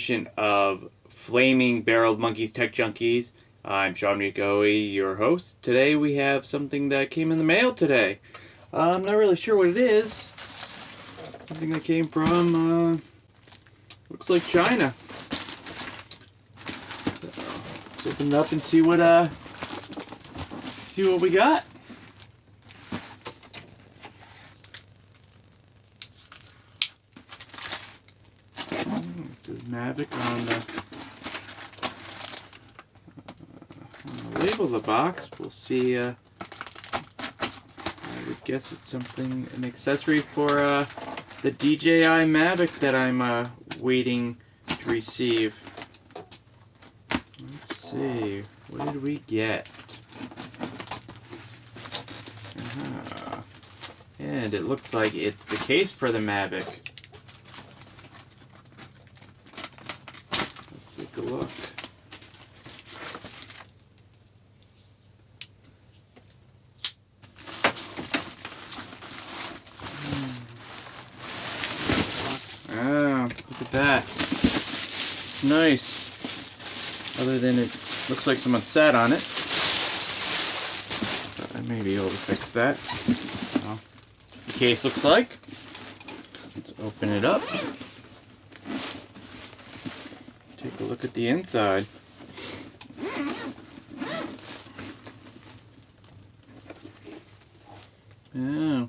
edition of Flaming Barreled Monkeys Tech Junkies. I'm Sean McGoey, your host. Today we have something that came in the mail today. I'm not really sure what it is. Something that came from, looks like China. So, let's open it up and see what we got. It says Mavic on the label of the box. We'll see. I would guess it's something, an accessory for the DJI Mavic that I'm waiting to receive. Let's see. What did we get? And it looks like it's the case for the Mavic. Let's take a look. Oh, look at that. It's nice. Other than it looks like someone sat on it. But I may be able to fix that. Well, the case looks like. Let's open it up. Take a look at the inside. Oh.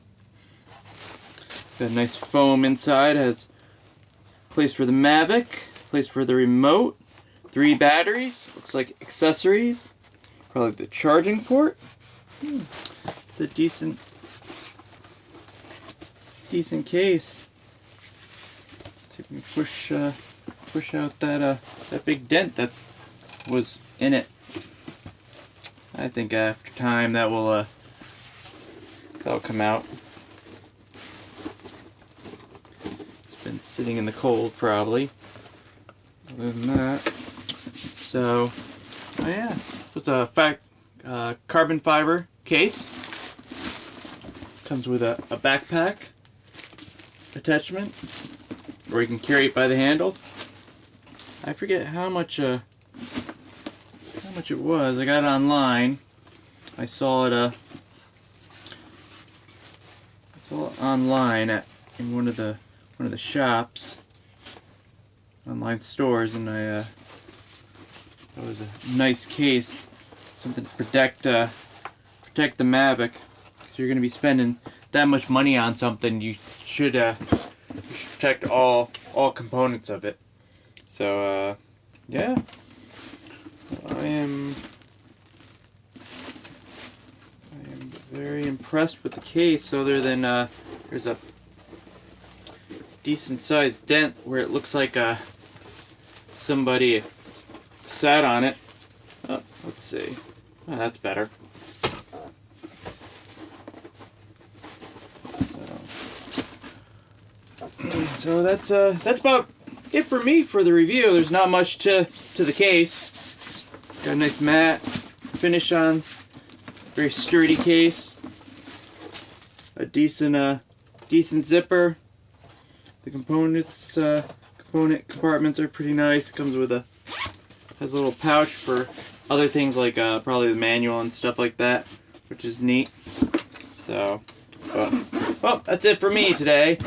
Got a nice foam inside. Has place for the Mavic, place for the remote, 3 batteries. Looks like accessories. Probably the charging port. It's a decent case. So you can push out that big dent that was in it. I think after time that'll come out. It's been sitting in the cold probably. Other than that, so oh yeah, it's a carbon fiber case. Comes with a backpack attachment, or you can carry it by the handle. I forget how much it was. I got it online. I saw it online in one of the shops, online stores, and it was a nice case, something to protect the Mavic. Because you're going to be spending that much money on something, you should protect all components of it. So yeah, I am very impressed with the case. Other than there's a decent sized dent where it looks like somebody sat on it. Oh, let's see. Oh, that's better. So that's about it for me for the review. There's not much to the case. Got a nice matte finish on. Very sturdy case. A decent zipper. The component compartments are pretty nice. Comes with has a little pouch for other things like probably the manual and stuff like that, which is neat. So, well, that's it for me today.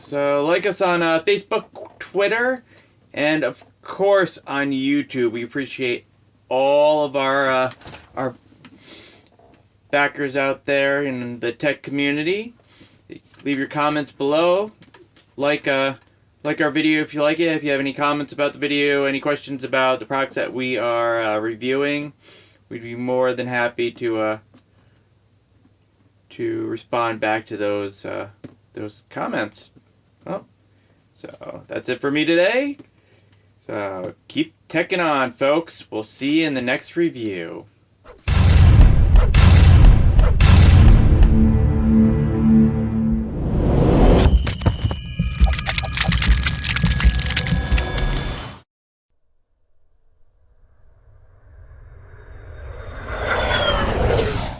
So like us on Facebook, Twitter, and of course on YouTube. We appreciate all of our backers out there in the tech community. Leave your comments below. Like our video if you like it. If you have any comments about the video, any questions about the products that we are reviewing, we'd be more than happy to respond back to those comments. Well, so that's it for me today. So keep teching on, folks. We'll see you in the next review.